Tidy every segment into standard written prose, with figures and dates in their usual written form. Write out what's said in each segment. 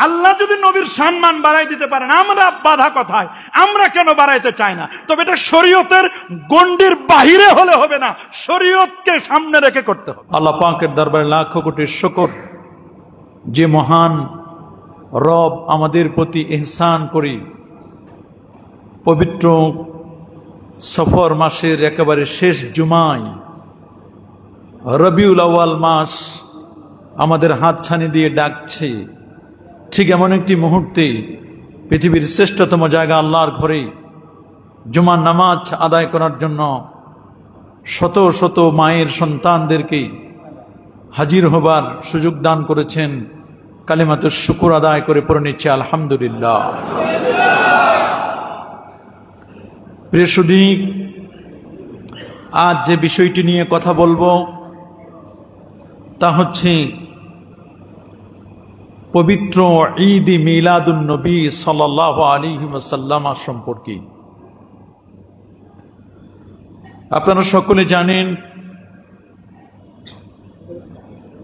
আল্লাহ যদি নবীর সম্মান বাড়াই দিতে পারেন, আমরা বাধা কথায় আমরা কেন বাড়াইতে চাই না? তবে এটা শরীয়তের গণ্ডির বাহিরে হলে হবে না, শরীয়তকে সামনে রেখে করতে হবে। আল্লাহ পাকের দরবারে লাখো কোটি শুকর, যে মহান রব আমাদের প্রতি ইহসান করে পবিত্র সফর মাসের একেবারে শেষ জুমায় রবিউল আউয়াল মাস আমাদের হাতছানি দিয়ে ডাকছে। ঠিক এমন একটি মুহূর্তে পৃথিবীর শ্রেষ্ঠতম জায়গা আল্লাহর ঘরে জুমার নামাজ আদায় করার জন্য শত শত মায়ের সন্তানদেরকে হাজির হবার সুযোগ দান করেছেন। কালিমাতুশ শুকর আদায় করে পড়ে নিচ্ছে আলহামদুলিল্লাহ। প্রিয় সুধী, আজ যে বিষয়টি নিয়ে কথা বলবো তা হচ্ছে পবিত্র ঈদ মিলাদুন নবী সাল্লাল্লাহু আলাইহি ওয়াসাল্লাম সম্পর্কে। আপনারা সকলে জানেন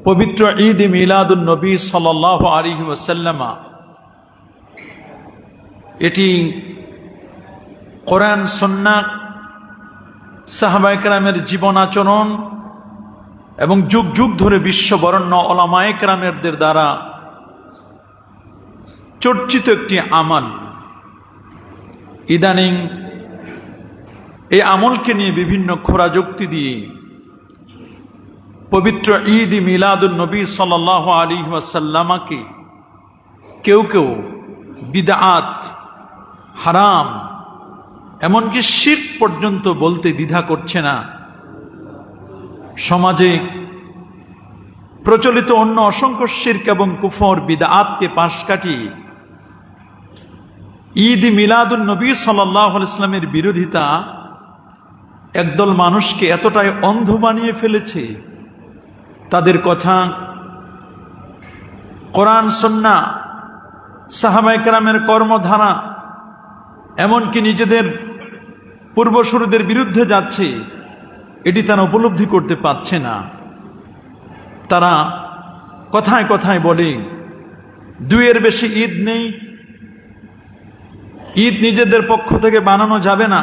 পবিত্র ঈদ মিলাদুন নবী সাল্লাল্লাহু আলাইহি ওয়াসাল্লাম এটি কোরআন সুন্নাহ সাহাবায়ে কেরামের জীবন আচরণ এবং যুগ যুগ ধরে বিশ্ববরেণ্য উলামায়ে কেরামদের দ্বারা চর্চিত একটি আমল। ইদানিং এই আমলকে নিয়ে বিভিন্ন খোরাযুক্তি দিয়ে পবিত্র ঈদ মিলাদুন নবী সাল্লাল্লাহু আলাইহি ওয়াসাল্লামকে কেউ কেউ বিদআত, হারাম, এমনকি শিরক পর্যন্ত বলতে দ্বিধা করছে না। সমাজে প্রচলিত অন্য অসংখ্য শিরক এবং কুফর বিদআতকে পাশ কাটিয়ে ঈদ মিলাদুন নবী সাল্লাল্লাহু আলাইহি ওয়াসাল্লামের বিরোধিতা একদল মানুষকে এতটাই অন্ধ বানিয়ে ফেলেছে, তাদের কথা কোরআন সুন্নাহ সাহাবায়ে কেরামের কর্মধারা এমনকি নিজেদের পূর্বসূরীদের বিরুদ্ধে যাচ্ছে, এটি তারা উপলব্ধি করতে পারছে না। তারা কথায় কথায় বলে দুইয়ের বেশি ঈদ নেই, ঈদ নিজেদের পক্ষ থেকে বানানো যাবে না,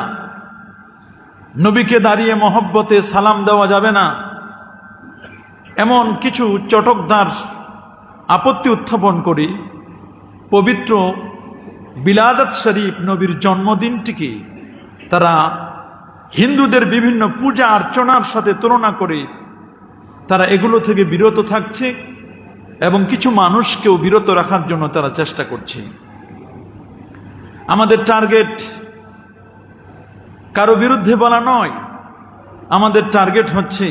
নবীকে দাঁড়িয়ে মহব্বতে সালাম দেওয়া যাবে না, এমন কিছু চটকদার আপত্তি উত্থাপন করে পবিত্র বিলাদত শরীফ নবীর জন্মদিনটিকে তারা হিন্দুদের বিভিন্ন পূজা অর্চনার সাথে তুলনা করে তারা এগুলো থেকে বিরত থাকছে এবং কিছু মানুষকেও বিরত রাখার জন্য তারা চেষ্টা করছে। আমাদের টার্গেট কারো বিরুদ্ধে বলা নয়, আমাদের টার্গেট হচ্ছে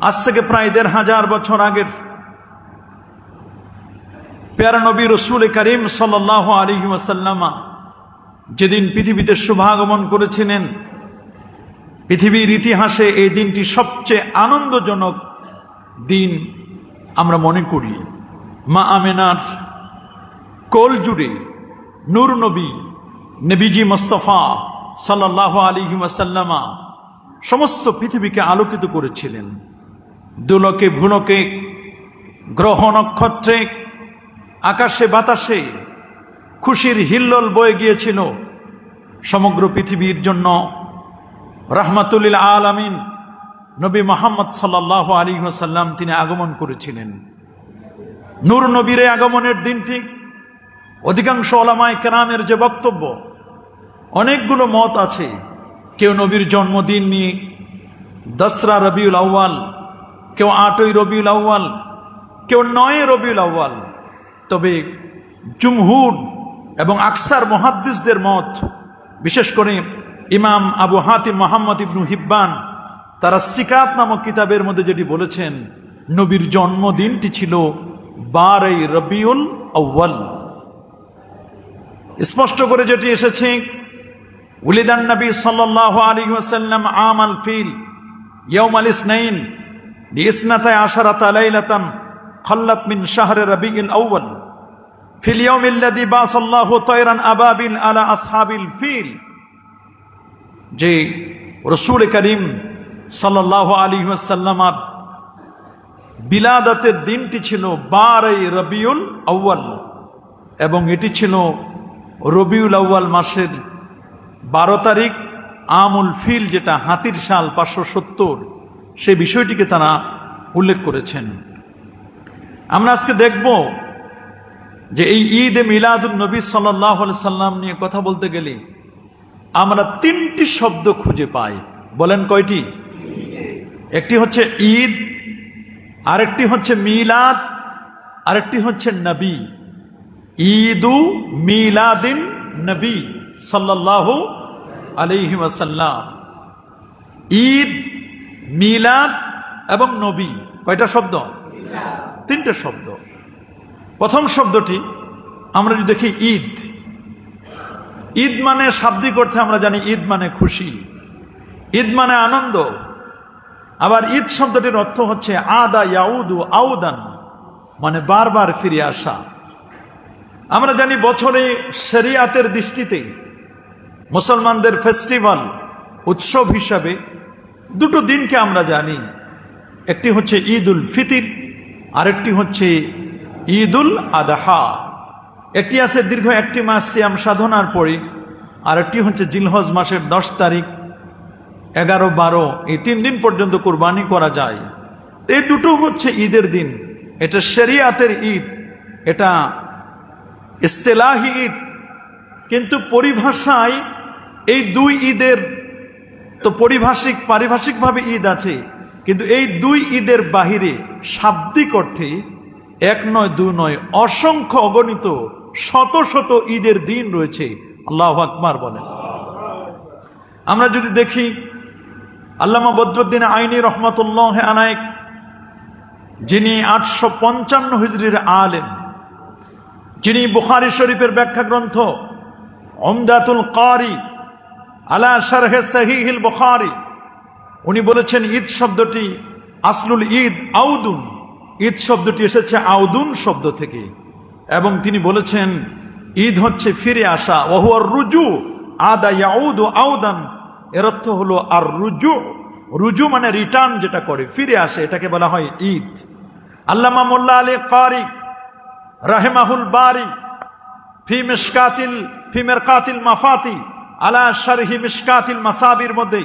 আজ থেকে প্রায় ১৫০০ বছর আগের প্যারা নবী রসুল করিম সাল্লাল্লাহু আলাইহি ওয়াসাল্লাম যেদিন পৃথিবীতে শুভাগমন করেছিলেন, পৃথিবীর ইতিহাসে এই দিনটি সবচেয়ে আনন্দজনক দিন আমরা মনে করি। মা আমেনার কোল জুড়ে নূর নবী নবীজি মুস্তাফা সাল্লাল্লাহু আলাইহি ওয়াসাল্লাম সমস্ত পৃথিবীকে আলোকিত করেছিলেন। দুলকে ভুলকে, গ্রহ নক্ষত্রে, আকাশে বাতাসে খুশির হিল্লোল বয়ে গিয়েছিল। সমগ্র পৃথিবীর জন্য রাহমাতুল লিল আলামিন নবী মুহাম্মদ সাল্লাল্লাহু আলাইহি ওয়াসাল্লাম তিনি আগমন করেছিলেন। নূর নবীর আগমনের দিনটি অধিকাংশ উলামায়ে কেরামের যে বক্তব্য, অনেকগুলো মত আছে। কেউ নবীর জন্মদিন নিয়ে 10রা রবিউল আউয়াল, কেউ 8ই রবিউল আউয়াল, কেউ 9 রবিউল আউয়াল। তবে জুমহুর এবং আকসার মুহাদ্দিসদের মত, বিশেষ করে ইমাম আবু হাতিম মুহাম্মদ ইবনু হিব্বান তারা সিকাত নামক কিতাবের মধ্যে যেটি বলেছেন, নবীর জন্মদিনটি ছিল 12ই রবিউল আউয়াল। স্পষ্ট করে যেটি এসেছে, উলিদান নবী সাল্লাল্লাহু আলাইহি ওয়াসাল্লাম আমাল ফিল ইয়াউমাল ইসনাইন লিসনাতা আশারাতা লাইলাতান খাল্লাত মিন শাহরি রবিউল আউয়াল ফিল ইয়াউমিল্লাযী বাসাল্লাহু তায়রান আবাবিল আলা আসহাবিল ফিল। যে রাসূল করিম সাল্লাল্লাহু আলাইহি ওয়াসাল্লাম বিলাদাতের দিনটি ছিল 12 রবিউল আউয়াল এবং এটি ছিল রবিউল আউয়াল মাসের 12 তারিখ, আমুল ফিল যেটা হাতির সাল 570, সেই বিষয়টিকে তারা উল্লেখ করেছেন। আমরা আজকে দেখব যে এই ঈদে মিলাদুন নবী সাল্লাল্লাহু আলাইহি সাল্লাম নিয়ে কথা বলতে গেলে আমরা 3টি শব্দ খুঁজে পাই। বলেন কয়টি? একটি হচ্ছে ঈদ, আরেকটি হচ্ছে মিলাদ, আরেকটি হচ্ছে নবী। ঈদু মিলাদিন নবী সাল্লাল্লাহু আলাইহি ওয়াসাল্লাম। ঈদ, মিলাদ এবং নবী কয়টা শব্দ? 3টে শব্দ। প্রথম শব্দটি আমরা যদি দেখি ঈদ, ঈদ মানে শাব্দিক অর্থে আমরা জানি ঈদ মানে খুশি, ঈদ মানে আনন্দ। আবার ঈদ শব্দটির অর্থ হচ্ছে আদা ইয়াউদু আউদান, মানে বারবার ফিরে আসা। আমরা জানি বছরে শরিয়াতের দৃষ্টিতে মুসলমানদের ফেস্টিভ্যাল, উৎসব হিসাবে 2টো দিনকে আমরা জানি। একটি হচ্ছে ঈদুল ফিতর, আরেকটি হচ্ছে ঈদুল আদহা। একটি আছে দীর্ঘ 1 মাস সিয়াম সাধনার পরে, আরেকটি হচ্ছে জিলহজ মাসের 10 তারিখ, 11, 12 এই 3 দিন পর্যন্ত কুরবানি করা যায়। এই 2টো হচ্ছে ঈদের দিন। এটা শরিয়াতের ঈদ, এটা ইস্তেলাহি ঈদ। কিন্তু পরিভাষায় এই 2 ঈদের তো পারিভাষিকভাবে ঈদ আছে, কিন্তু এই 2 ঈদের বাহিরে শাব্দিক অর্থে 1 নয় 2 নয় অসংখ্য অগণিত শত শত ঈদের দিন রয়েছে। আল্লাহু আকবার বলেন। আমরা যদি দেখি আল্লামা বদরুদ্দিন আইনি রহমাতুল্লাহ আলাইহি, যিনি 855 হিজরির আলেম, যিনি বুখারী শরীফের ব্যাখ্যা গ্রন্থ উমদাতুল কারি আলা শারহে সহিহুল বুখারী, উনি বলেছেন ঈদ শব্দটি আসলুল ঈদ আউদুন, ঈদ শব্দটি এসেছে আউদুন শব্দ থেকে। এবং তিনি বলেছেন ঈদ হচ্ছে ফিরে আসা, ওয়া হুয়া রুজু, আদা ইয়াউদু আউদান, এর অর্থ হলো আর রুজু। রুজু মানে রিটার্ন, যেটা করে ফিরে আসে, এটাকে বলা হয় ঈদ। আল্লামা মোল্লা আলী কারি রাহিমাহুল বারি ফি মিরকাতিল মাফাতি আলা শারহি মিশকাতিল মাসাবির মধ্যে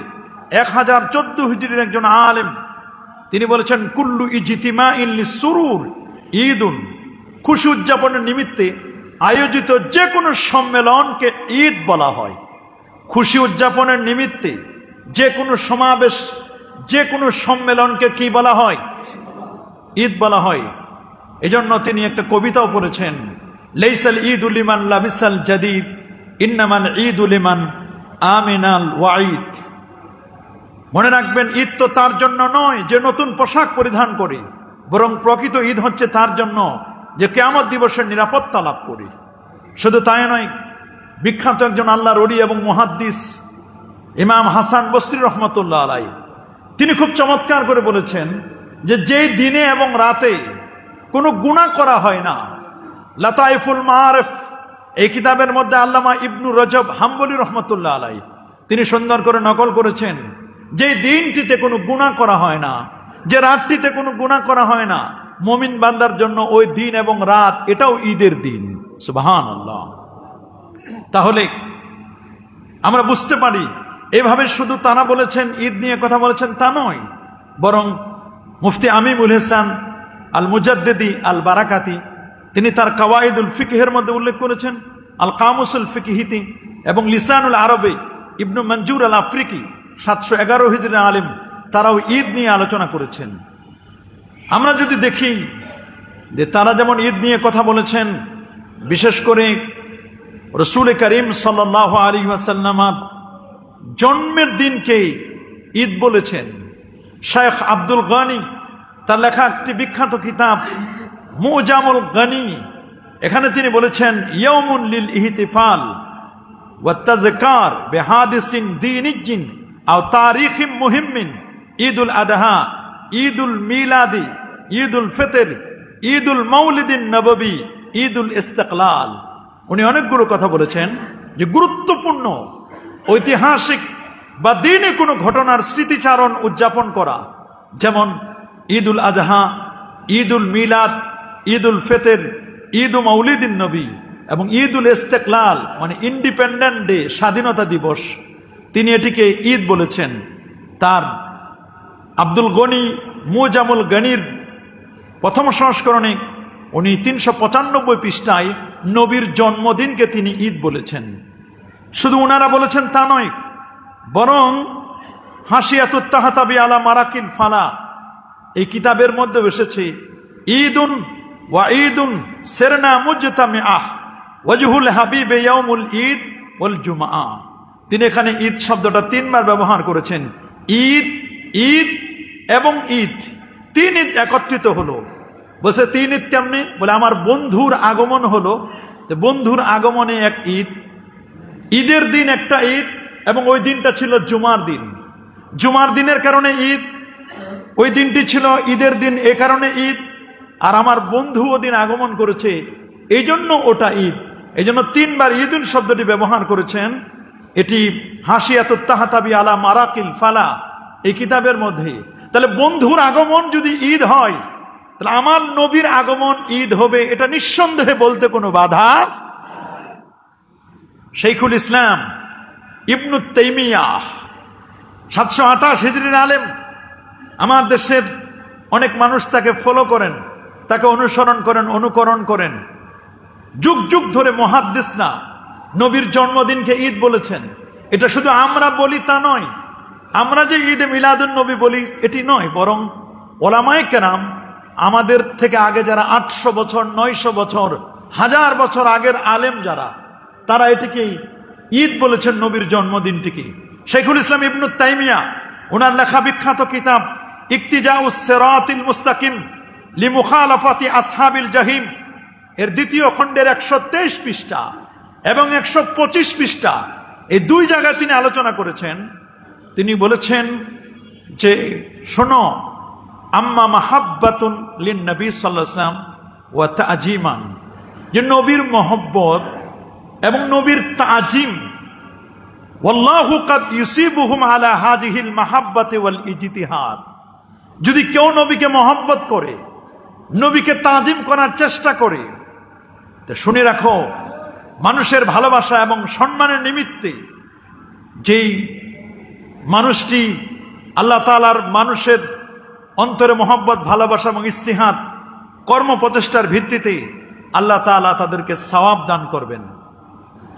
1014 হিজরির একজন আলেম, তিনি বলেছেন কুল্লু ইজতিমাইন লিসুরুর ঈদুন, খুশি উদযাপনের নিমিত্তে আয়োজিত যে কোনো সম্মেলনকে ঈদ বলা হয়। খুশি উদযাপনের নিমিত্তে যে কোনো সমাবেশ, যে কোনো সম্মেলনকে কি বলা হয়? ঈদ বলা হয়। এজন্য তিনি একটা কবিতাও পড়েছেন, লাইসাল ঈদুল লিমান লাবিসাল জাদিদ ইন্নামাল ঈদুল লিমান আমিনাল ওয়াঈদ। মনে রাখবেন, ঈদ তো তার জন্য নয় যে নতুন পোশাক পরিধান করে, বরং প্রকৃত ঈদ হচ্ছে তার জন্য যে কিয়ামত দিবসের নিরাপত্তা লাভ করে। শুধু তাই নয়, বিখ্যাত একজন আল্লাহর ওলি এবং মুহাদ্দিস ইমাম হাসান বসরি রহমতুল্লাহ আলাইহি, তিনি খুব চমৎকার করে বলেছেন যে যেই দিনে এবং রাতে কোনো গুনাহ করা হয় না, লাতাইফুল মাআরিফ এই কিতাবের মধ্যে আল্লামা ইবনু রজব হাম্বলি রহমতুল্লাহ আলাইহি তিনি সুন্দর করে নকল করেছেন, যে দিনটিতে কোনো গুনাহ করা হয় না, যে রাতটিতে কোনো গুনাহ করা হয় না, মুমিন বান্দার জন্য ওই দিন এবং রাত এটাও ঈদের দিন। সুবহানাল্লাহ। তাহলে আমরা বুঝতে পারি, এভাবে শুধু তারা বলেছেন ঈদ নিয়ে কথা বলেছেন তা নয়, বরং মুফতি আমিমুল ইহসান আল মুজাদ্দিদি আল বারাকাতি তিনি তার কাওয়াইদুল ফিকহের মধ্যে উল্লেখ করেছেন, আল কামুসুল ফিকহিতি এবং লিসানুল আরবে ইবনু মঞ্জুর আল আফ্রিকি 711 হিজরি আলেম, তারাও ঈদ নিয়ে আলোচনা করেছেন। আমরা যদি দেখি যে তারা যেমন ঈদ নিয়ে কথা বলেছেন, বিশেষ করে রাসূল করিম সাল্লাল্লাহু আলাইহি ওয়াসাল্লামের জন্মের দিনকে ঈদ বলেছেন। শেখ আব্দুল গনি তার লেখা একটি বিখ্যাত কিতাব মুজামুল গনি, এখানে তিনি বলেছেন ইয়াউমুন লিল ইহতিফাল ওয়া তাযকার বিহাদিসিন দীনিয়্যিন আও তারিখিম মুহিম্মিন, ঈদুল আদহা, ঈদুল মিলাদি, ঈদুল ফিতর, ঈদুল মাউলিদিন নববী, ঈদুল ইস্তিকলাল। উনি অনেকগুলো কথা বলেছেন যে গুরুত্বপূর্ণ ঐতিহাসিক বা দিনে কোনো ঘটনার স্মৃতিচারণ উদযাপন করা, যেমন ঈদুল আজহা, ঈদ উল মিলাদ, ঈদ উল ফিতর, ঈদ মাউলিদিন নবী এবং ঈদ উল ইস্তেকলাল মানে ইন্ডিপেন্ডেন্ট ডে, স্বাধীনতা দিবস, তিনি এটিকে ঈদ বলেছেন। তার আব্দুল গনি মুজামুল গনির প্রথম সংস্করণে উনি 395 পৃষ্ঠায় নবীর জন্মদিনকে তিনি ঈদ বলেছেন। শুধু ওনারা বলেছেন তা নয়, বরং হাসিয়াতুত তাহতাবি আলা মারাকিল ফালা এই কিতাবের মধ্যে এসেছে ঈদুন ওয়া ঈদুন সিরনা মুজতামিআহ ওয়াজহুল হাবিব ইয়াউমুল ঈদ ওয়াল জুমআ। তিনি এখানে ঈদ শব্দটা 3 বার ব্যবহার করেছেন। ঈদ, ঈদ এবং ঈদ, 3 ঈদ একত্রিত হলো। বলছে 3 ঈদ কেমনে? বলে আমার বন্ধুর আগমন হলো, বন্ধুর আগমনে এক ঈদ, ঈদের দিন একটা ঈদ, এবং ওই দিনটা ছিল জুমার দিন। জুমার দিনের কারণে ঈদ, ওই দিনটি ছিল ঈদের দিন, এ কারণে ঈদ। আর আমার বন্ধু ওদিন আগমন করেছে, এই জন্য ওটা ঈদ। এই জন্য 3 বার ঈদুল শব্দটি ব্যবহার করেছেন। এটি হাসিয়াতুত তাহতাবি আলা মারাকিল ফালা এই কিতাবের মধ্যে। তাহলে বন্ধুর আগমন যদি ঈদ হয়, তাহলে আমার নবীর আগমন ঈদ হবে, এটা নিঃসন্দেহে বলতে কোনো বাধা। শাইখুল ইসলাম ইবনু তাইমিয়াহ 728 হিজরির আলেম। আমার দেশের অনেক মানুষ তাকে ফলো করেন, তাকে অনুসরণ করেন, অনুকরণ করেন। যুগ যুগ ধরে মুহাদ্দিসরা নবীর জন্মদিনকে ঈদ বলেছেন। এটা শুধু আমরা বলি তা নয়, আমরা যে ঈদে মিলাদুন নবী বলি এটি নয়, বরং ওলামায়ে কেরাম আমাদের থেকে আগে যারা 800 বছর, 900 বছর, 1000 বছর আগের আলেম যারা, তারা এটিকে ঈদ বলেছেন, নবীর জন্মদিনটিকে। শাইখুল ইসলাম ইবনু তাইমিয়া ওনার লেখা বিখ্যাত কিতাব ইক্তিজাউস সিরাতিল মুস্তাকিম লিমুখালাফাতি আসহাবিল জাহিম এর 2য় খণ্ডের 123 পৃষ্ঠা এবং 125 পৃষ্ঠা, এই 2 জায়গায় তিনি আলোচনা করেছেন। তিনি বলেছেন যে শোনো, আম্মা মাহাব্বাতুন লিন নবী সাল্লাল্লাহু আলাইহি ওয়াসাল্লাম ওয়া তাজিমান, যে নবীর মহব্বত এবং নবীর তাজিম, ওয়াল্লাহু কাদ ইউসিবুহুম আলা হাযিহিল মাহাব্বাতি ওয়াল ইজতিহাদ। যদি কেউ নবীকে মহব্বত করে, নবীকে তাজিম করার চেষ্টা করে, তো শুনে রাখো, মানুষের ভালোবাসা এবং সম্মানের নিমিত্তে যেই মানুষটি আল্লাহ তাআলার মানুষের অন্তরে মহব্বত, ভালোবাসা এবং ইস্তিহাদ কর্ম প্রচেষ্টার ভিত্তিতে আল্লাহ তাআলা তাদেরকে সওয়াব দান করবেন।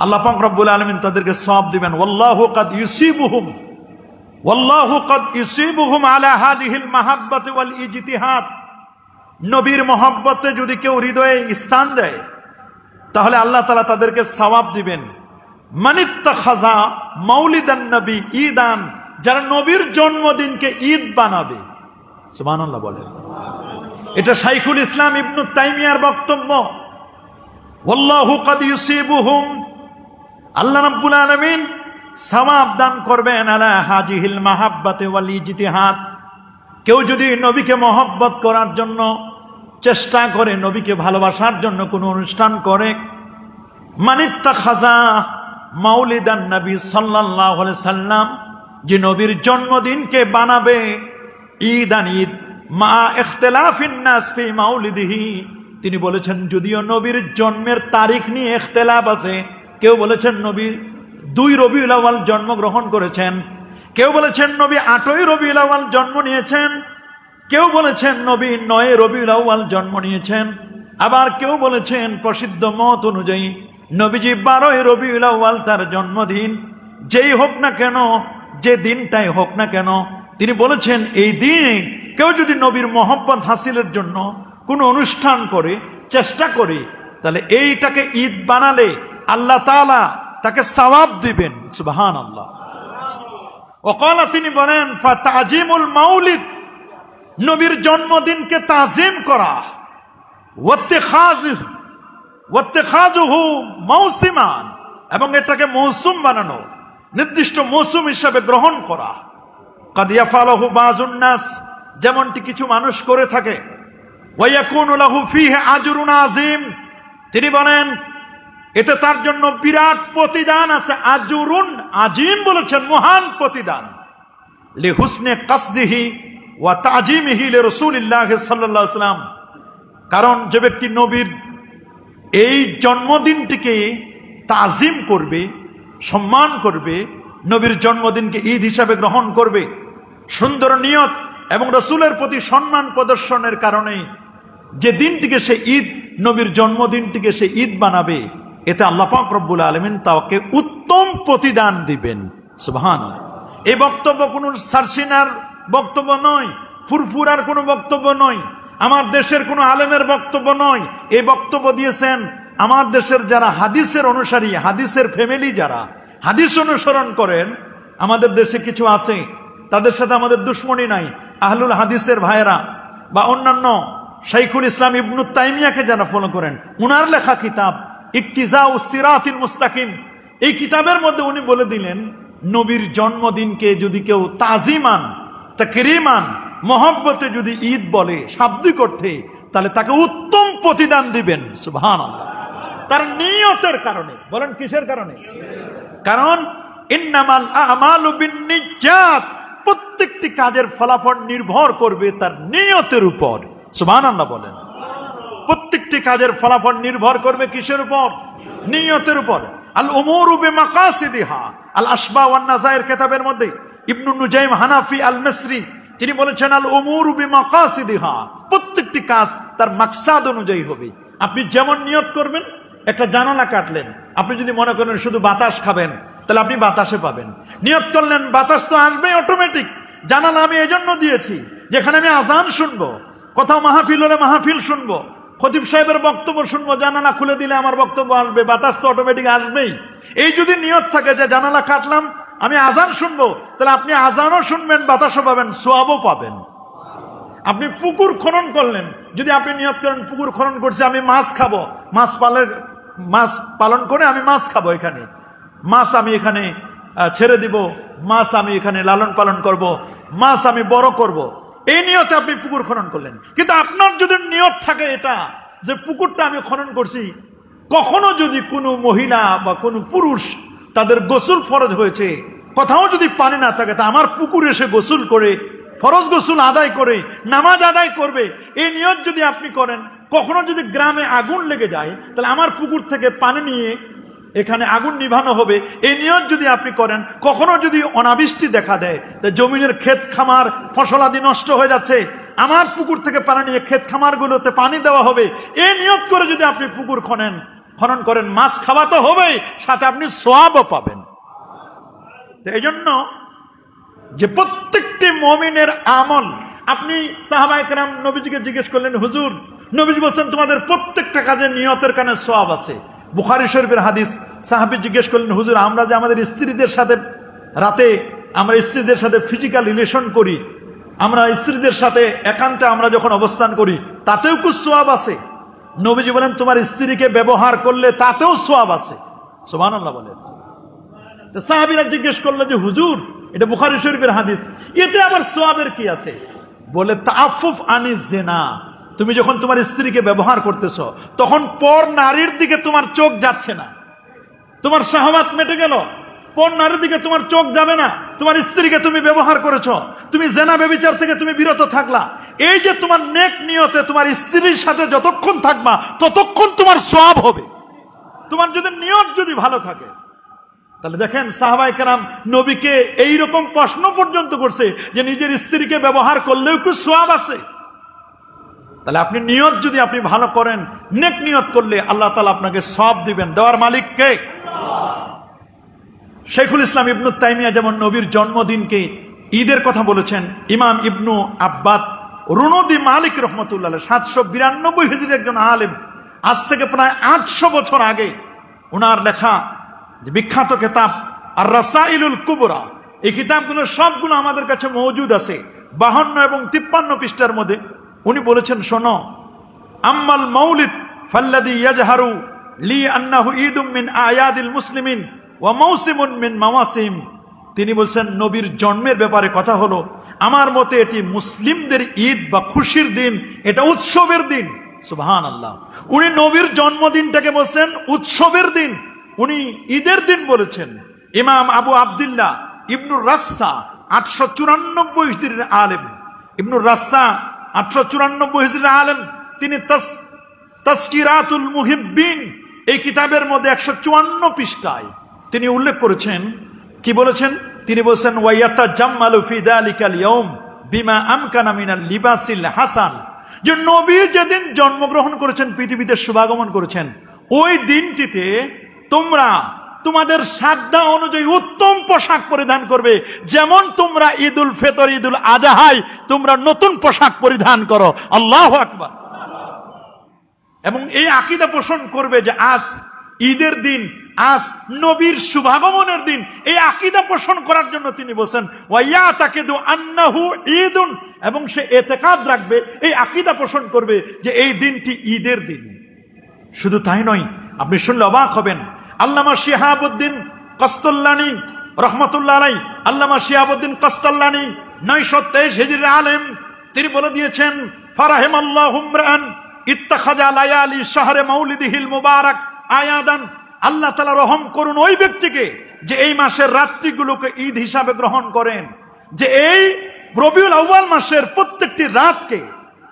আল্লাহ পাক রব্বুল আলামিন তাদেরকে সওয়াব দিবেন। ওয়াল্লাহু কাদ ইউসিবুহুম আলা হাযিহিল মাহাব্বাতি ওয়াল ইজতিহাদ। নবীর মহব্বতে যদি কেউ হৃদয়ে স্থান দেয়, তাহলে আল্লাহ তাআলা তাদেরকে সওয়াব দিবেন। মানিত্তাখাযা মাউলিদান নবী ঈদান, যারা নবীর জন্মদিনকে ঈদ বানাবে। সুবহানাল্লাহ বলেন। এটা শাইখুল ইসলাম ইবনু তাইমিয়ার বক্তব্য। ওয়াল্লাহু কাদ ইউসিবুহুম, আল্লাহ রাব্বুল আলামিন সওয়াব দান করবেন আলা হাযিহিল মাহাব্বাতি ওয়াল ইজতিহাদ। কেউ যদি নবীকে মহব্বত করার জন্য চেষ্টা করে, নবীকে ভালোবাসার জন্য কোনো অনুষ্ঠান করে, মানিত্তাখাযা মাউলিদান নবী সাল্লাল্লাহু আলাইহি সাল্লাম, যে নবীর জন্মদিনকে বানাবে ঈদান ঈদ, মা ইখতিলাফিন নাস ফি মাউলিদিহি। তিনি বলেছেন যদিও নবীর জন্মের তারিখ নিয়ে ইখতিলাফ আছে, কেউ বলেছেন নবী 2 রবিউল আউয়াল জন্মগ্রহণ করেছেন, কেউ বলেছেন নবী 8ই রবিউল আউয়াল জন্ম নিয়েছেন, কেউ বলেছেন নবী 9 রবিউল আউয়াল জন্ম নিয়েছেন, আবার কেউ বলেছেন প্রসিদ্ধ মত অনুযায়ী নবীজি 12ই রবিউল আউয়াল তার জন্মদিন। যেই হোক না কেন, যে দিনটাই হোক না কেন, তিনি বলেছেন এই দিনে কেউ যদি নবীর মহব্বত হাসিলের জন্য কোনো অনুষ্ঠান করে, চেষ্টা করে, তাহলে এইটাকে ঈদ বানালে আল্লাহ তাআলা তাকে সওয়াব দিবেন। সুবহানাল্লাহ। ওয়াকালা, তিনি বলেন ফাতাজিমুল মাউলিদ, নবীর জন্মদিনকে তাজিম করা, ওয়াত্তিখাযুহু মাউসিমান, এবং এটাকে মৌসুম বানানো, নির্দিষ্ট মৌসুম হিসাবে গ্রহণ করা। কাদ ইয়াফালুহু বাযুন নাস, যেমনটি কিছু মানুষ করে থাকে। ওয়া ইয়াকুনু লাহু ফীহি আজরুন আযীম, তিনি বলেন এতে তার জন্য বিরাট প্রতিদান আছে। আজরুন আযীম বলেছেন মহান প্রতিদান। লিহুসনে কাসদিহি ওয়া তাজিমিহি লিরাসূলিল্লাহ সাল্লাল্লাহু আলাইহি ওয়াসাল্লাম, কারণ যে ব্যক্তি নবীর এই জন্মদিনটিকে তাজিম করবে, সম্মান করবে, নবীর জন্মদিনকে ঈদ হিসাবে গ্রহণ করবে, সুন্দর নিয়ত এবং রসুলের প্রতি সম্মান প্রদর্শনের কারণে যে দিনটিকে সে ঈদ, নবীর জন্মদিনটিকে সে ঈদ বানাবে, এতে আল্লাহ পাক রব্বুল আলামিন তাকে উত্তম প্রতিদান দিবেন। সুবহানাল্লাহ। এই বক্তব্য কোনো সারসিনার বক্তব্য নয়, ফুরফুরার কোনো বক্তব্য নয়, আমার দেশের কোনো আলেমের বক্তব্য নয়। এই বক্তব্য দিয়েছেন আমার দেশের যারা হাদিসের অনুসারী, হাদিসের ফ্যামিলি, যারা হাদিস অনুসরণ করেন। আমাদের দেশে কিছু আছে, তাদের সাথে আমাদের দুশ্মনী নাই, আহলুল হাদিসের ভাইয়েরা বা অন্যান্য শাইখুল ইসলাম ইবনু তাইমিয়াকে যারা ফলো করেন, উনার লেখা কিতাব ইক্তিজাউস সিরাতিল মুস্তাকিম, এই কিতাবের মধ্যে উনি বলে দিলেন, নবীর জন্মদিনকে যদি কেউ তাজিমান, তাকরিমান, মহব্বতে যদি ঈদ বলে শাব্দিক অর্থে, তাহলে তাকে উত্তম প্রতিদান দিবেন। সুবহানাল্লাহ। তার নিয়তের কারণে। বলেন কিসের কারণে? কারণ ইন্নামাল আমালু বিন্নিয়াত, প্রত্যেকটি কাজের ফলাফল নির্ভর করবে তার নিয়তের উপর। সুবহানাল্লাহ বলেন। প্রত্যেকটি কাজের ফলাফল নির্ভর করবে কিসের উপর? নিয়তের উপর। আল উমুরু বিমাকাসিদিহা, আল আশবা ওয়ান নাযায়ের কিতাবের মধ্যে ইবনু নুজাইম হানাফি আল মিসরি তিনি বলেছেন, আল উমুরু বিমাকাসিদিহা, প্রত্যেকটি কাজ তার মাকসাদ অনুযায়ী হবে। আপনি যেমন নিয়ত করবেন, একটা জানালা কাটলেন, আপনি যদি মনে করেন শুধু বাতাস খাবেন, তাহলে আপনি বাতাসে পাবেন। নিয়ত করলেন বাতাস তো আসবেই অটোমেটিক, জানালা আমি এজন্য দিয়েছি যেখানে আমি আজান শুনবো, কোথাও মাহফিল হলে মাহফিল শুনবো, খতিব সাহেবের বক্তব্য শুনবো, জানালা খুলে দিলে আমার বক্তব্য আসবে, বাতাস তো অটোমেটিক আসবেই। এই যদি নিয়ত থাকে যে জানালা কাটলাম আমি আজান শুনবো, তাহলে আপনি আজানও শুনবেন, বাতাসও পাবেন, সোয়াবও পাবেন। আপনি পুকুর খনন করলেন, যদি আপনি নিয়ত করেন পুকুর খনন করছে আমি মাছ খাবো, মাছ পালন করে আমি মাছ খাবো, এখানে মাছ আমি এখানে ছেড়ে দিব, মাছ আমি এখানে লালন পালন করব, মাছ আমি বড় করব, এই নিয়তে আপনি পুকুর খনন করলেন। কিন্তু আপনার যদি নিয়ত থাকে এটা যে পুকুরটা আমি খনন করছি, কখনো যদি কোনো মহিলা বা কোনো পুরুষ তাদের গোসল ফরজ হয়েছে, কোথাও যদি পানি না থাকে, তা আমার পুকুরে এসে গোসল করে ফরজ গোসল আদায় করে নামাজ আদায় করবে, এই নিয়ত যদি আপনি করেন, কখনো যদি গ্রামে আগুন লেগে যায়, তাহলে আমার পুকুর থেকে পানি নিয়ে এখানে আগুন নিভানো হবে, এই নিয়ত যদি আপনি করেন, কখনো যদি অনাবৃষ্টি দেখা দেয়, তা জমিনের ক্ষেত খামার ফসলাদি নষ্ট হয়ে যাচ্ছে, আমার পুকুর থেকে পানি নিয়ে ক্ষেত খামারগুলোতে পানি দেওয়া হবে, এই নিয়ত করে যদি আপনি পুকুর খনন করেন, মাছ খাওয়া তো হবেই, সাথে আপনি সোয়াবও পাবেন। এই জন্য যে প্রত্যেকটি মুমিনের আমল, আপনি সাহাবায়ে কেরাম নবীজিকে জিজ্ঞেস করলেন, হুজুর, নবীজি বলছেন তোমাদের প্রত্যেকটা কাজে নিয়তের কারণে সওয়াব আছে। বুখারী শরীফের হাদিস, সাহাবী জিজ্ঞেস করলেন, হুজুর, আমরা যে আমাদের স্ত্রীদের সাথে রাতে আমরা স্ত্রীদের সাথে ফিজিক্যাল রিলেশন করি, আমরা স্ত্রীদের সাথে একান্তে আমরা যখন অবস্থান করি, তাতেও কি সওয়াব আছে? নবীজি বলেন, তোমার স্ত্রীকে ব্যবহার করলে তাতেও সওয়াব আছে। সুবহানাল্লাহ বলেন। সাহাবীরা জিজ্ঞেস করলো যে হুজুর, এটা বুখারী শরীফের হাদিস, এতে আবার সওয়াবের কি আছে? বলে, তাআফফুফ আনিজ জিনা, তুমি যখন তোমার স্ত্রীকে ব্যবহার করতেছ, তখন পর নারীর দিকে তোমার চোখ যাচ্ছে না, তোমার শাহওয়াত মেটে গেল, পর নারীর দিকে তোমার চোখ যাবে না, তোমার স্ত্রীকে তুমি ব্যবহার করেছ, তুমি জিনা ব্যভিচার থেকে তুমি বিরত থাকলা। এই যে তোমার নেক নিয়তে তোমার স্ত্রীর সাথে যতক্ষণ থাকবা, ততক্ষণ তোমার সওয়াব হবে, তোমার যদি নিয়ত যদি ভালো থাকে। তাহলে দেখেন, সাহাবায়ে কেরাম নবীকে এইরকম প্রশ্ন পর্যন্ত করছে যে নিজের স্ত্রীকে ব্যবহার করলেও কি সওয়াব আছে? তাহলে আপনি নিয়ত যদি আপনি ভালো করেন, নেক নিয়ত করলে আল্লাহ তাআলা আপনাকে সওয়াব দিবেন। দেওয়ার মালিক কে? শাইখুল ইসলাম ইবনু তাইমিয়া যেমন নবীর জন্মদিনকে ঈদের কথা বলেছেন, ইমাম ইবনু আব্বাদ রুনুদি মালিক রহমতুল্লাহ 792 হিজরির একজন আলেম, আজ থেকে প্রায় 800 বছর আগে ওনার লেখা যে বিখ্যাত কিতাব আর রাসাইলুল কুবরা, এই কিতাবগুলো সবগুলো আমাদের কাছে মজুদ আছে 52 এবং 53 পৃষ্ঠার মধ্যে। উনি বলেছেন, শোনো, আম্মাল মাউলিদ ফাল্লাযী ইয়াজহারু লি আন্নাহু ঈদুম মিন আয়াদিল মুসলিমিন ওয়া মাওসিমুন মিন মাওয়াসিম। তিনি বলছেন, নবীর জন্মের ব্যাপারে কথা হলো, আমার মতে এটি মুসলিমদের ঈদ বা খুশির দিন, এটা উৎসবের দিন। সুবহানাল্লাহ। উনি নবীর জন্মদিনটাকে বলছেন উৎসবের দিন, উনি ঈদের দিন বলেছেন। ইমাম আবু আব্দুল্লাহ ইবনুর রাসসা 894 হিজরির আলেম, ইবনুর রাসসা 894 হিজরির আলেম, তিনি তাসকিরাতুল মুহিব্বিন এই কিতাবের মধ্যে 154 পৃষ্ঠায় তিনি উল্লেখ করেছেন, কি বলেছেন? তিনি বলেছেন ওয়ায়াতাজাম্মালু ফি যালিকাল ইয়াউম বিমা আমকানা মিনাল লিবাসিল হাসান, যে নবী যেদিন জন্মগ্রহণ করেছেন, পৃথিবীতে শুভাগমন করেছেন, ওই দিনটিতে তোমরা তোমাদের সাধ্য অনুযায়ী উত্তম পোশাক পরিধান করবে, যেমন তোমরা ঈদুল ফিতর, ঈদুল আজহায় তোমরা নতুন পোশাক পরিধান করো। আল্লাহু আকবার। এবং এই আকীদা পোষণ করবে যে আজ ঈদের দিন, আজ নবীর শুভাগমনের দিন। এই আকীদা পোষণ করার জন্য তিনি বলেন ওয়ায়াতাকিদু আন্নাহু ঈদুন, এবং সে ইতিকাদ রাখবে, এই আকীদা পোষণ করবে যে এই দিনটি ঈদের দিন। শুধু তাই নয়, আপনি শুনলে অবাক হবেন, আল্লামা শিহাবুদ্দিন কস্তাল্লানী রহমাতুল্লাহ আলাইহি, আল্লামা শিহাবুদ্দিন কস্তাল্লানী 923 হিজরির আলেম, তিনি বলে দিয়েছেন ফারাহিমাল্লাহু ইমরান ইত্তাখাযা লায়ালি শাহরে মাউলিদিহিল মুবারাক আয়াদান, আল্লাহ তাআলা রহম করুন ওই ব্যক্তিকে যে এই মাসের রাত্রিগুলোকে ঈদ হিসাবে গ্রহণ করেন, যে এই রবিউল আউয়াল মাসের প্রত্যেকটি রাতকে,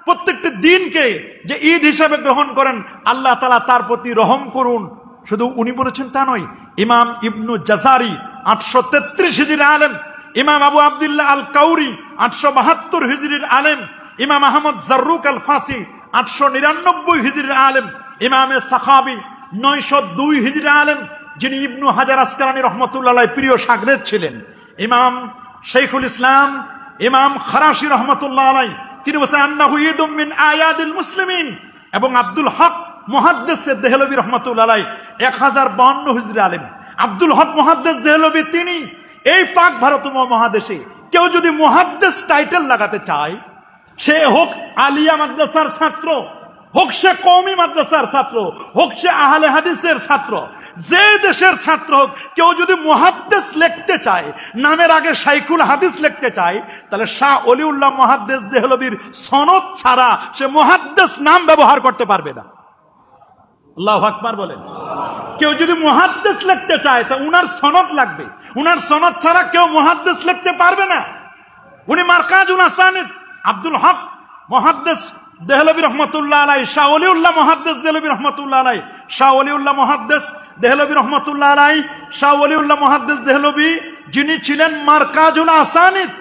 প্রত্যেকটি দিনকে যে ঈদ হিসাবে গ্রহণ করেন, আল্লাহ তাআলা তার প্রতি রহম করুন। শুধু উনি বলেছেন তা নয়, ইমাম ইবনু জাজারি 833 হিজরির আলেম, ইমাম আবু আব্দুল্লাহ আল কাউরি 872 হিজরির আলেম, ইমাম আহমদ জাররুক আল ফাসি 899 হিজরির আলেম, ইমামে সাখাবি 902 হিজরির আলেম, যিনি ইবনু হাজার আসকালানী রহমতুল্লাহ আলাইহি প্রিয় শাগরেদ ছিলেন, ইমাম শাইখুল ইসলাম ইমাম খারাশি রহমতুল্লাহ আলাইহি, তিনি বলেছেন আন্নাহু ঈদুম মিন আয়াদিল মুসলিমিন। এবং আব্দুল হক মুহাদ্দিস দেহলভী রহমতুল্লাহ আলাইহি 1052 হিজরি আলেম। আব্দুল হক মুহাদ্দিস দেহলভী তিনি এই পাক ভারত মহাদেশে কেউ যদি মুহাদ্দিস টাইটেল লাগাতে চায়, সে হোক আলিয়া মাদ্রাসার ছাত্র, হোক সে কওমি মাদ্রাসার ছাত্র, হোক সে আহলে হাদিসের ছাত্র, যে দেশের ছাত্র হোক, কেউ যদি মুহাদ্দিস লিখতে চায়, নামের আগে শাইখুল হাদিস লিখতে চায়, তাহলে শাহ ওলিউল্লাহ মুহাদ্দিস দেহলভীর সনদ ছাড়া সে মুহাদ্দিস নাম ব্যবহার করতে পারবে না। আল্লাহু আকবার বলেন। কেউ যদি মুহাদ্দিস লিখতে চায় তা উনার সনদ লাগবে, উনার সনদ ছাড়া কেউ মুহাদ্দিস লিখতে পারবে না। উনি মারকাজুল আসানিদ আব্দুল হক মুহাদ্দিস দেহলভী রহমতুল্লাহ আলাইহি, শাহ ওলিউল্লাহ মুহাদ্দিস দেহলভী রহমতুল্লাহ আলাইহি, শাহ ওলিউল্লাহ মুহাদ্দিস দেহলভী রহমতুল্লাহ আলাইহি, শাহ ওলিউল্লাহ মুহাদ্দিস দেহলভী যিনি ছিলেন মারকাজুল আসানিদ,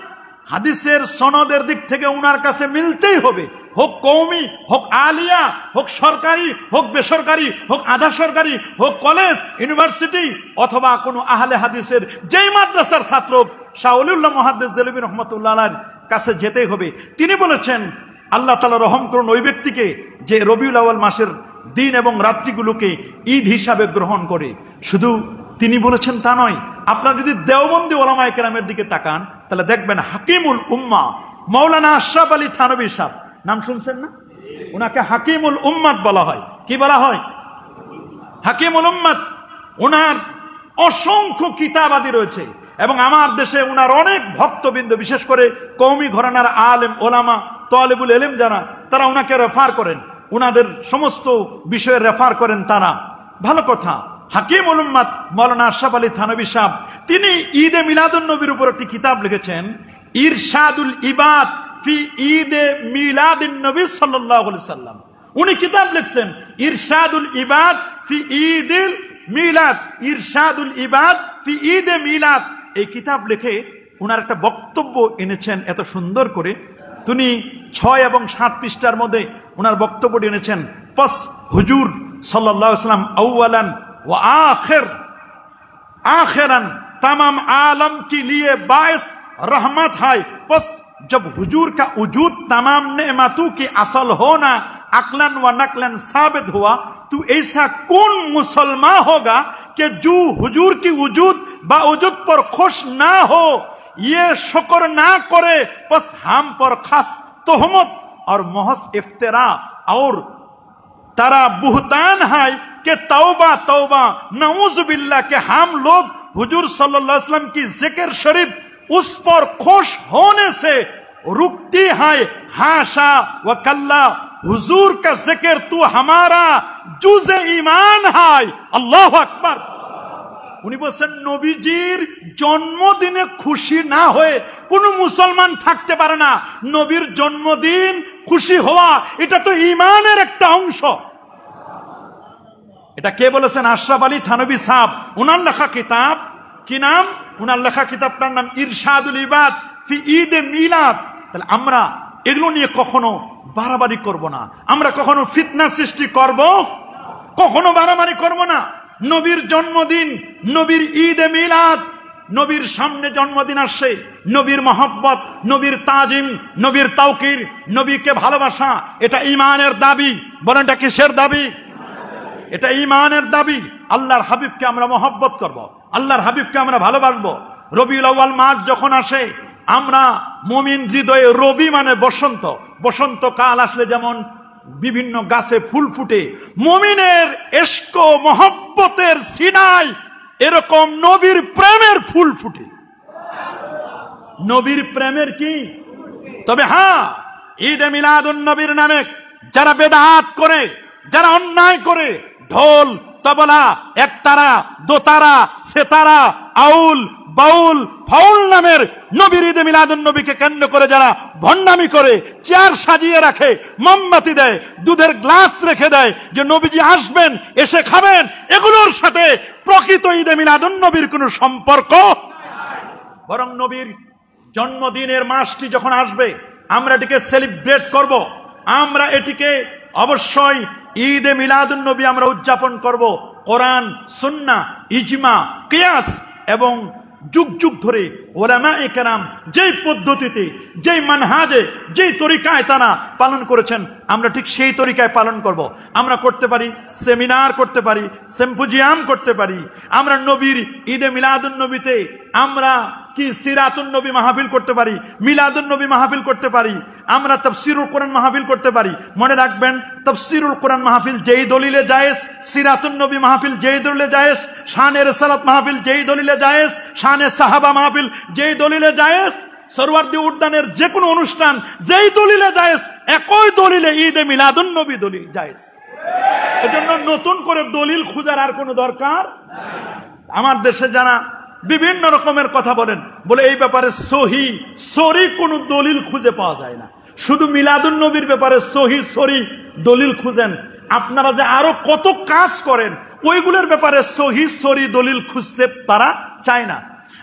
হাদিসের সনদের দিক থেকে উনার কাছে মিলতেই হবে, হোক কওমি, হোক আলিয়া, হোক সরকারি, হোক বেসরকারি, হোক আধা সরকারি, হোক কলেজ ইউনিভার্সিটি, অথবা কোনো আহলে হাদিসের যেই মাদ্রাসার ছাত্র, শাহ ওলিউল্লাহ মুহাদ্দিস দেহলভী রহমতুল্লাহ আলাইহির কাছে যেতেই হবে। তিনি বলেছেন আল্লাহ তাআলা রহম করুন ওই ব্যক্তিকে যে রবিউল আউয়াল মাসের দিন এবং রাত্রিগুলোকে ঈদ হিসাবে গ্রহণ করে। শুধু তিনি বলেছেন তা নয়, আপনারা যদি দেওবন্দি ওলামায়ে কেরামের দিকে তাকান, তাহলে দেখবেন হাকিমুল উম্মাহ মাওলানা আশরাফ আলী থানভী সাহেব, নাম শুনছেন না? উনাকে হাকিমুল উম্মাত বলা হয়। কি বলা হয়? হাকিমুল উম্মাত। উনার অসংখ্য কিতাবাদি রয়েছে এবং আমার দেশে উনার অনেক ভক্তবৃন্দ, বিশেষ করে কওমি ঘরানার আলেম ওলামা তালেবুল ইলম যারা, তারা উনাকে রেফার করেন, উনাদের সমস্ত বিষয়ে রেফার করেন তারা। ভালো কথা। হাকিমুল উম্মাত মাওলানা আশরাফ আলী থানভী সাহেব তিনি ঈদে মিলাদুন নবীর উপর একটি কিতাব লিখেছেন, ইরশাদুল ইবাদ ফি ঈদে মিলাদিন নবী সাল্লাল্লাহু আলাইহি সাল্লাম। উনি কিতাব লিখছেন ইরশাদুল ইবাদ ফি ঈদিল মিলাদ, ইরশাদুল ইবাদ ফি ঈদে মিলাদ। এই কিতাব লিখে উনার একটা বক্তব্য এনেছেন এত সুন্দর করে। তিনি 6 এবং 7 পৃষ্ঠার মধ্যে উনার বক্তব্যটি এনেছেন। পস হুজুর सल्लल्लाहु अलैहि वसल्लम अव्वलन व आखिरन तमाम आलम के लिए बाइस रहमत है। बस जब हुजूर का वजूद तमाम नेमतों की असल होना अकलन व नकलन साबित हुआ, तो ऐसा कौन मुसलमान होगा कि जो हुजूर की वजूद बावजूद पर खुश ना हो, ये शुक्र ना करे। बस हम पर खास तोहमत और महज इफ्तिरा और तारा बुहतान है कि तौबा तौबा नऊजुबिल्लाह के हम लोग हुजूर सल्लल्लाहु अलैहि वसल्लम की जिक्र शरीफ उस पर खुश होने से रुकती है। हाशा व कल्ला, हुजूर का जिक्र तू हमारा जुज़े ईमान है। अल्लाहु अकबर। উনি বলেন নবীজির জন্মদিনে খুশি না হয়ে কোন মুসলমান থাকতে পারে না। নবীর জন্মদিন খুশি হওয়া এটা তো ঈমানের একটা অংশ। এটা কে বলেছেন? আশরাফ আলী থানভী সাহেব। উনার লেখা কিতাব, কি নাম? উনার লেখা কিতাবটার নাম ইরশাদুল ইবাদ ফি ঈদ এ মিলাদ। তাহলে আমরা এগুলো নিয়ে কখনো বাড়াবাড়ি করব না, আমরা কখনো ফিতনা সৃষ্টি করব, কখনো বাড়াবাড়ি করব না। নবীর জন্মদিন, নবীর ঈদ এ মিলাদ, নবীর সামনে জন্মদিন আসছে, নবীর মহব্বত, নবীর তাজিম, নবীর তাওকির, নবীকে ভালোবাসা, এটা ঈমানের দাবি। বলেন এটা কিসের দাবি? এটা ঈমানের দাবি। আল্লাহর হাবিবকে আমরা মহব্বত করব, আল্লাহর হাবিবকে আমরা ভালোবাসবো। রবিউল আউয়াল মাস যখন আসে, আমরা মুমিন হৃদয়ে, রবি মানে বসন্ত, বসন্ত কাল আসলে যেমন বিভিন্ন গাছে ফুল ফুটে, মুমিনের ইশক ও মহব্বতের সিনায় এরকম নবীর প্রেমের ফুল ফুটে। নবীর প্রেমের কি? তবে হ্যাঁ, ঈদে মিলাদুন নবীর নামে যারা বেদাত করে, যারা অন্যায় করে, ঢোল, তবলা, একতারা, দোতারা, সেতারা, আউল, বাউল, ফাউল নামের নবীর ঈদে মিলাদুন নবীকে কেন্দ্র করে যারা ভণ্ডামি করে, চেয়ার সাজিয়ে রাখে, মোমবাতি দেয়, দুধের গ্লাস রেখে দেয় যে নবীজি আসবেন, এসে খাবেন, এগুলোর সাথে প্রকৃত ঈদে মিলাদুন নবীর কোনো সম্পর্ক। বরং নবীর জন্মদিনের মাসটি যখন আসবে, আমরা এটিকে সেলিব্রেট করব, আমরা এটিকে অবশ্যই ঈদে মিলাদুন নবী আমরা উদযাপন করব। কোরআন, সুন্নাহ, ইজমা, কিয়াস এবং যুগ যুগ ধরে উলামায়ে কেরাম যেই পদ্ধতিতে, যেই মানহাজে, যেই তরিকায় তারা পালন করেছেন, আমরা ঠিক সেই তরিকায় পালন করব। আমরা করতে পারি সেমিনার, করতে পারি সিম্পোজিয়াম, করতে পারি। আমরা নবীর ঈদে মিলাদুন নবীতে আমরা কি সিরাতুন নবী মাহফিল করতে পারি, মিলাদুন নবী মাহফিল করতে পারি, আমরা তাফসীরুল কোরআন মাহফিল করতে পারি। মনে রাখবেন, তাফসীরুল কোরআন মাহফিল যেই দলিলে জায়েজ, সিরাতুন নবী মাহফিল যেই দলিলে জায়েজ, শানে রিসালাত মাহফিল যেই দলিলে জায়েজ, শানে সাহাবা মাহফিল যেই দলিলে জায়েজ, সরওয়ার্দী উদ্যানের যে কোনো অনুষ্ঠান যেই দলিলে জায়েজ, একই দলিলে ঈদে মিলাদুন নবী দলিল জায়েজ। এজন্য নতুন করে দলিল খোঁজার আর কোনো দরকার নাই। আমার দেশে যারা বিভিন্ন রকমের কথা বলেন, বলে এই ব্যাপারে সহি সরি কোনো দলিল খুঁজে পাওয়া যায় না, শুধু মিলাদুন নবীর ব্যাপারে সহি সরি দলিল খুঁজেন। আপনারা যে আরো কত কাজ করেন, ওইগুলোর ব্যাপারে সহি সরি দলিল খুঁজতে তারা চায় না।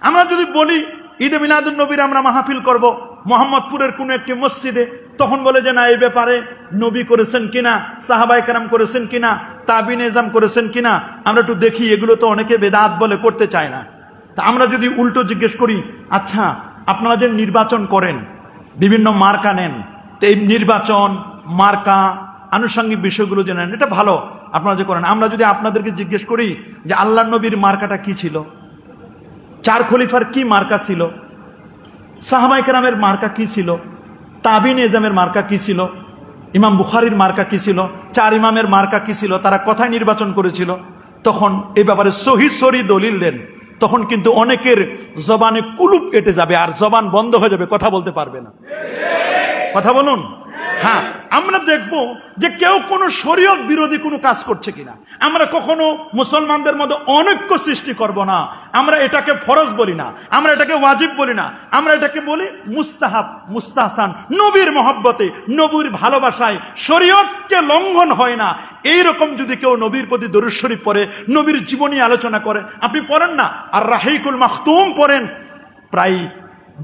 আমরা যদি বলি ঈদে মিলাদুন নবীর আমরা মাহফিল করব মোহাম্মদপুরের কোন একটি মসজিদে, তখন বলে যে না, এই ব্যাপারে নবী করেছেন কিনা, সাহাবায়ে কেরাম করেছেন কিনা, তাবিন এজাম করেছেন কিনা, আমরা একটু দেখি। এগুলো তো অনেকে বেদাত বলে, করতে চায় না। তা আমরা যদি উল্টো জিজ্ঞেস করি, আচ্ছা আপনারা যে নির্বাচন করেন, বিভিন্ন মার্কা নেন, তো এই নির্বাচন, মার্কা, আনুষঙ্গিক বিষয়গুলো যে নেন, এটা ভালো আপনারা যে করেন। আমরা যদি আপনাদেরকে জিজ্ঞেস করি যে আল্লাহর নবীর মার্কাটা কি ছিল, চার খলিফার কি মার্কা ছিল, সাহাবায়ে কেরামের মার্কা কি ছিল, তাবিন এজামের মার্কা কি ছিল, ইমাম বুখারীর মার্কা কি ছিল, চার ইমামের মার্কা কি ছিল, তারা কোথায় নির্বাচন করেছিল, তখন এই ব্যাপারে সহি সরি দলিল দেন, তখন কিন্তু অনেকের জবানে কুলুপ কেটে যাবে, আর জবান বন্ধ হয়ে যাবে, কথা বলতে পারবে না। কথা বলুন। হ্যাঁ, আমরা দেখব যে কেউ কোনো শরীয়ত বিরোধী কোনো কাজ করছে কিনা। আমরা কখনো মুসলমানদের মধ্যে অনৈক্য সৃষ্টি করব না। আমরা এটাকে ফরজ বলি না, আমরা এটাকে ওয়াজিব বলি না, আমরা এটাকে বলি মুস্তাহাব, মুস্তাহসান। নবীর মহব্বতে, নবীর ভালোবাসায় শরীয়তকে লঙ্ঘন হয় না। এইরকম যদি কেউ নবীর প্রতি দরুদ শরীফ পড়ে, নবীর জীবনী আলোচনা করে, আপনি পড়েন না আর রাহিকুল মাখতুম পড়েন, প্রায়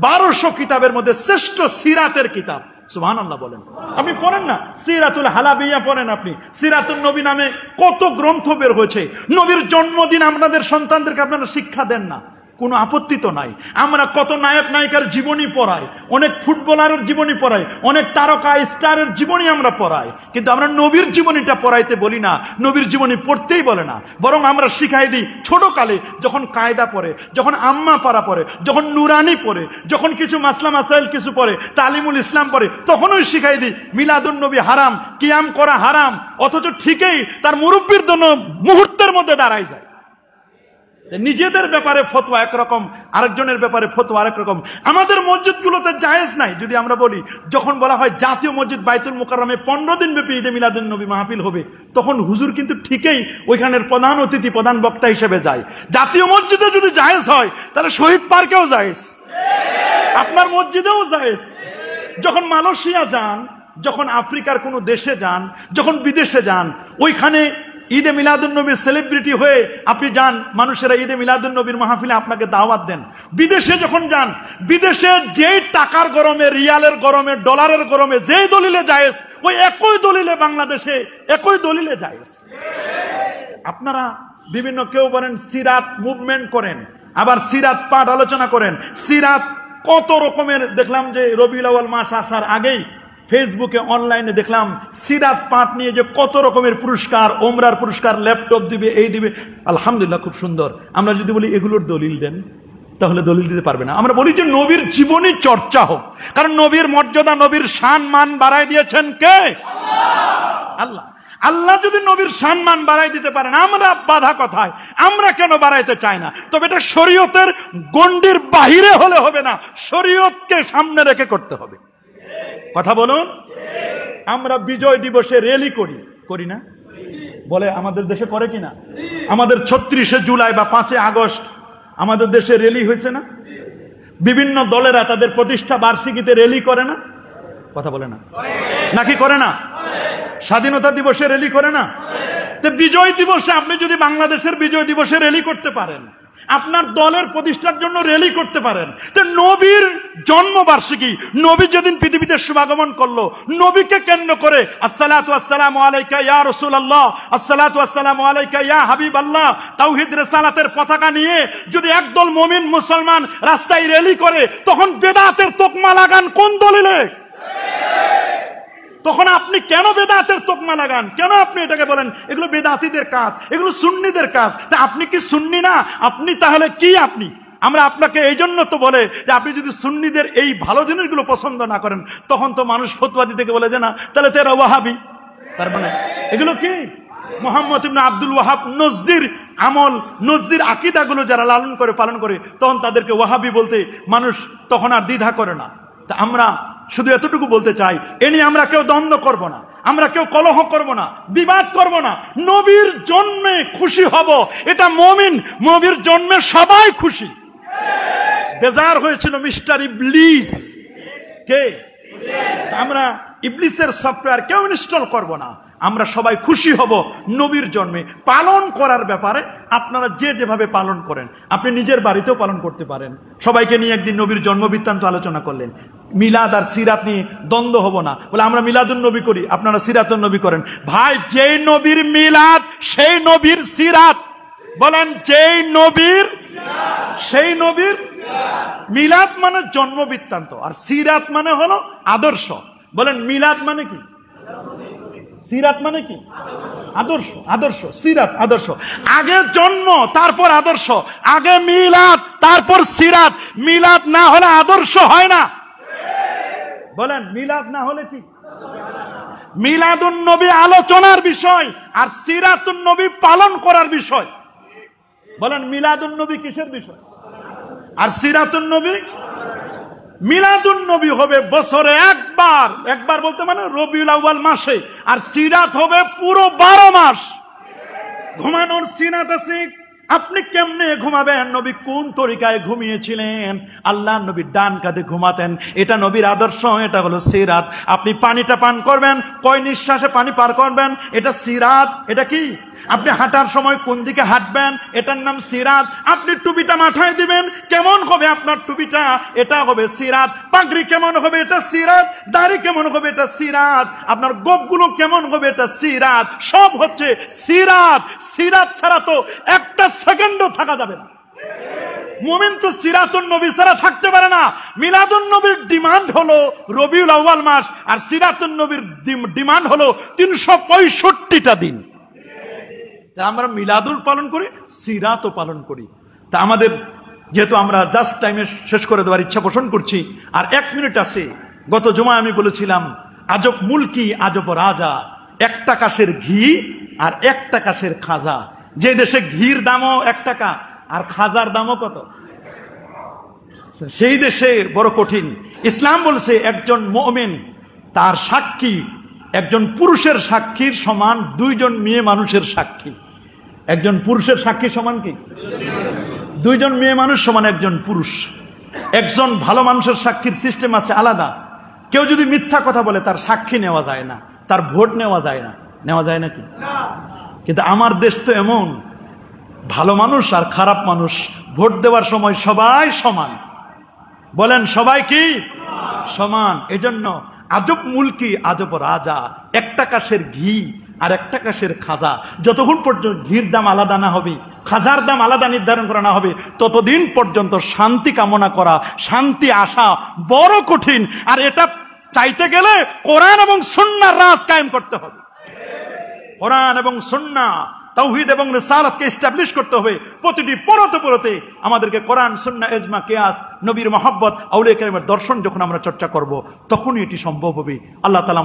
1200 কিতাবের মধ্যে শ্রেষ্ঠ সিরাতের কিতাব, সুবহানাল্লাহ বলেন, আপনি পড়েন না, সিরাতুল হালাবিয়া পড়েন, আপনি সিরাতুল নবী নামে কত গ্রন্থ বের হয়েছে। নবীর জন্মদিন আপনাদের সন্তানদেরকে আপনারা শিক্ষা দেন না, কোনো আপত্তি তো নাই। আমরা কত নায়ক নায়িকার জীবনী পড়াই, অনেক ফুটবলারের জীবনী পড়াই, অনেক তারকা স্টারের জীবনী আমরা পড়াই, কিন্তু আমরা নবীর জীবনীটা পড়াইতে বলি না, নবীর জীবনী পড়তেই বলে না। বরং আমরা শিখাই দিই ছোট কালে, যখন কায়দা পড়ে, যখন আম্মা পারা পড়ে, যখন নুরানি পড়ে, যখন কিছু মাসলা মাসাইল কিছু পড়ে, তালিমুল ইসলাম পড়ে, তখনই শিখাই দিই মিলাদুন নবী হারাম, কিয়াম করা হারাম, অথচ ঠিকই তার মুরব্বির জন্য মুহূর্তের মধ্যে দাঁড়ায় যায়। নিজেদের ব্যাপারে ফতোয়া একরকম, আরেকজনের ব্যাপারে ফতোয়া আরেক রকম। আমাদের মসজিদগুলোতে জায়েজ নাই। যদি আমরা বলি, যখন বলা হয় জাতীয় মসজিদ বাইতুল মুকাররমে 15 দিন ব্যাপী ঈদে মিলাদুন নবী মাহফিল হবে, তখন হুজুর কিন্তু ঠিকই ওইখানের প্রধান অতিথি, প্রধান বক্তা হিসেবে যায়। জাতীয় মসজিদে যদি জায়েজ হয়, তাহলে শহীদ পার্কেও জায়েজ, আপনার মসজিদেও জায়েজ। যখন মালয়েশিয়া যান, যখন আফ্রিকার কোনো দেশে যান, যখন বিদেশে যান, ওইখানে ঈদে মিলাদুন্নবীর সেলিব্রিটি হয়ে আপনি যান, মানুষেরা ঈদে মিলাদুন্নবীর মাহফিলে আপনাকে দাওয়াত দেন। বিদেশে যখন যান, বিদেশে যেই টাকার গরমে, রিয়ালের গরমে, ডলারের গরমে যেই দলিলে জায়েজ, ওই একই দলিলে বাংলাদেশে একই দলিলে জায়েজ। আপনারা বিভিন্ন, কেউ বলেন সিরাত মুভমেন্ট করেন, আবার সিরাত পাঠ আলোচনা করেন। সিরাত কত রকমের, দেখলাম যে রবিউল আউয়াল মাস আসার আগেই ফেসবুকে অনলাইনে দেখলাম সিরাত পাঠ নিয়ে যে কত রকমের পুরস্কার, ওমরার পুরস্কার, ল্যাপটপ দিবে, এই দিবে। আলহামদুলিল্লাহ, খুব সুন্দর। আমরা যদি বলি এগুলোর দলিল দেন, তাহলে দলিল দিতে পারবে না। আমরা বলি যে নবীর জীবনী চর্চা হোক, কারণ নবীর মর্যাদা, নবীর শান মান বাড়াই দিয়েছেন কে? আল্লাহ। আল্লাহ যদি নবীর সম্মান বাড়াই দিতে পারেন, আমরা বাধা কথায়? আমরা কেন বাড়াইতে চাই না? তবে এটা শরীয়তের গণ্ডির বাহিরে হলে হবে না, শরীয়তকে সামনে রেখে করতে হবে। কথা বলুন। আমরা বিজয় দিবসে র্যালি করি না? বলে আমাদের দেশে করে কিনা? আমাদের 36শে জুলাই বা 5 আগস্ট আমাদের দেশে র্যালি হয়েছে না? বিভিন্ন দলেরা তাদের প্রতিষ্ঠা বার্ষিকীতে র্যালি করে না? কথা বলে না নাকি? করে না? স্বাধীনতা দিবসে র্যালি করে না? তো বিজয় দিবসে আপনি যদি বাংলাদেশের বিজয় দিবসে র্যালি করতে পারেন, আপনার দলের প্রতিষ্ঠার জন্য র্যালি করতে পারেন, তো নবীর জন্মবার্ষিকী, নবী যেদিন পৃথিবীতে শুভাগমন করলো, নবীকে কেন্দ্র করে আসসালাতু ওয়াসসালামু আলাইকা ইয়া রাসূলুল্লাহ, আসসালাতু ওয়াসসালামু আলাইকা ইয়া হাবিবাল্লাহ, তাওহীদ রিসালাতের পতাকা নিয়ে যদি একদল মুমিন মুসলমান রাস্তায় র্যালি করে, তখন বেদাতের তকমা লাগান কোন দলিলে? তখন আপনি কেন বেদাতের তকমা লাগান? কেন আপনি এটাকে বলেন এগুলো বেদাতীদের কাজ, এগুলো সুন্নিদের কাজ? তা আপনি কি সুন্নি না? আপনি তাহলে কি? আপনি, আমরা আপনাকে এই জন্য তো বলে যে আপনি যদি সুন্নিদের এই ভালো জিনিসগুলো পছন্দ না করেন, তখন তো মানুষ ফতোয়া দিতে বলে যে না, তাহলে তেরা ওয়াহাবি। তার মানে এগুলো কি? মুহাম্মদ ইবনে আব্দুল ওয়াহাব নজদির আমল, নজদির আকীদাগুলো যারা লালন করে, পালন করে, তখন তাদেরকে ওয়াহাবি বলতে মানুষ তখন আর দ্বিধা করে না। তা আমরা শুধু এতটুকু বলতে চাই, এ নিয়ে আমরা কেউ দ্বন্দ্ব করব না, আমরা কেউ কলহ করব না, বিবাদ করব না। নবীর জন্মে খুশি হব, এটা মুমিন। নবীর জন্মে সবাই খুশি। বেজার হয়েছিল মিস্টার ইবলিস। কে? আমরা ইবলিসের সফটওয়্যার কেউ ইনস্টল করব না। আমরা সবাই খুশি হব নবীর জন্মে। পালন করার ব্যাপারে আপনারা যে যেভাবে পালন করেন, আপনি নিজের বাড়িতেও পালন করতে পারেন। সবাইকে নিয়ে একদিন নবীর জন্ম বৃত্তান্ত আলোচনা করলেন। মিলাদ আর সিরাত নিয়ে দ্বন্দ্ব হব না। বলে আমরা মিলাদুন নবী করি, আপনারা সিরাতুন নবী করেন। ভাই, যেই নবীর মিলাদ সেই নবীর সিরাত। বলেন, যেই নবীর সেই নবীর মিলাদ মানে জন্ম বৃত্তান্ত, আর সিরাত মানে হলো আদর্শ। বলেন, মিলাদ মানে কি? সিরাত মানে কি? আদর্শ। আদর্শ, সিরাত, আদর্শ। আগে জন্ম, তারপর আদর্শ। আগে মিলাদ, তারপর সিরাত। মিলাদ না হলে আদর্শ হয় না। বলেন, মিলাদ না হলে কি? মিলাদুন নবী আলোচনার বিষয়, আর সিরাতুন নবী পালন করার বিষয়। বলেন, মিলাদুন নবী কিসের বিষয়? আর সিরাতুন নবী? মিলাদুন নবী হবে বছরে একবার। একবার বলতে মানে রবিউল আউয়াল মাসে। আর সিরাত হবে পুরো 12 মাস। ঘুমানোর সিরাত আছে। আপনি কেমনে ঘুমাবেন? নবী কোন তরিকায় ঘুমিয়েছিলেন? আল্লাহ নবী ডান কাঁধে ঘুমাতেন। এটা নবীর আদর্শ, এটা হলো সিরাত। আপনি পানিটা পান করবেন, কয় নিঃশ্বাসে পানি পার করবেন, এটা সিরাত। এটা কি? আপনি হাঁটার সময় কোন দিকে হাঁটবেন, এটার নাম সিরাত। আপনি টুপিটা মাথায় দিবেন, কেমন হবে আপনার টুপিটা, এটা হবে সিরাত। পাগড়ি কেমন হবে, এটা সিরাত। দাড়ি কেমন হবে, এটা সিরাত। আপনার গোপগুলো কেমন হবে, এটা সিরাত। সব হচ্ছে সিরাত। সিরাত ছাড়া তো একটা সেকেন্ডও থাকা যাবে না। মুমিন তো সিরাতুন নবী ছাড়া থাকতে পারে না। মিলাদুন নবীর ডিমান্ড হলো রবিউল আউয়াল মাস, আর সিরাতুন নবীর ডিমান্ড হলো 365টা দিন। তা আমরা মিলাদুল পালন করি, সিরাতও পালন করি। তা আমাদের যেহেতু আমরা জাস্ট টাইমে শেষ করে দেওয়ার ইচ্ছা পোষণ করছি, আর 1 মিনিট আছে। গত জুমায় আমি বলেছিলাম আজব মুলকি আজব রাজা, 1 টাকাশের ঘি আর 1 টাকাশের খাজা। যে দেশে ঘির দামও 1 টাকা আর খাজার দামও কত, সেই দেশে বড় কঠিন। ইসলাম বলছে একজন মুমিন তার সাক্ষী একজন পুরুষের সাক্ষীর সমান 2 জন মেয়ে মানুষের সাক্ষী। একজন পুরুষের সাক্ষী সমান কি? 2 জন মেয়ে মানুষ সমান একজন পুরুষ। একজন ভালো মানুষের সাক্ষীর সিস্টেম আছে আলাদা। কেউ যদি মিথ্যা কথা বলে তার সাক্ষী নেওয়া যায় না, তার ভোট নেওয়া যায় না। নেওয়া যায় নাকি? কিন্তু আমার দেশ তো এমন, ভালো মানুষ আর খারাপ মানুষ ভোট দেওয়ার সময় সবাই সমান। বলেন সবাই কি সমান? এজন্য আজব মুলকি আজব রাজা, একটা কাশের ঘি আর একটা কাশের খাজা, যতক্ষণ পর্যন্ত ঘির দাম আলাদা না হবে, খাজার দাম আলাদা নির্ধারণ করা না হবে, ততদিন পর্যন্ত শান্তি কামনা করা, শান্তি আসা বড় কঠিন। আর এটা চাইতে গেলে কোরআন এবং সুন্নাহর রাজ কায়েম করতে হবে। কোরআন এবং সুন্নাহ, তাওহীদ এবং রিসালাতকে এস্টাবলিশ করতে হবে। প্রতিটি পরতে আমাদেরকে কোরআন, সুন্নাহ, ইজমা, কিয়াস, নবীর মহব্বত, আউলিয়া কেরামের দর্শন যখন আমরা চর্চা করব, তখনই এটি সম্ভব হবে। আল্লাহ তাআলা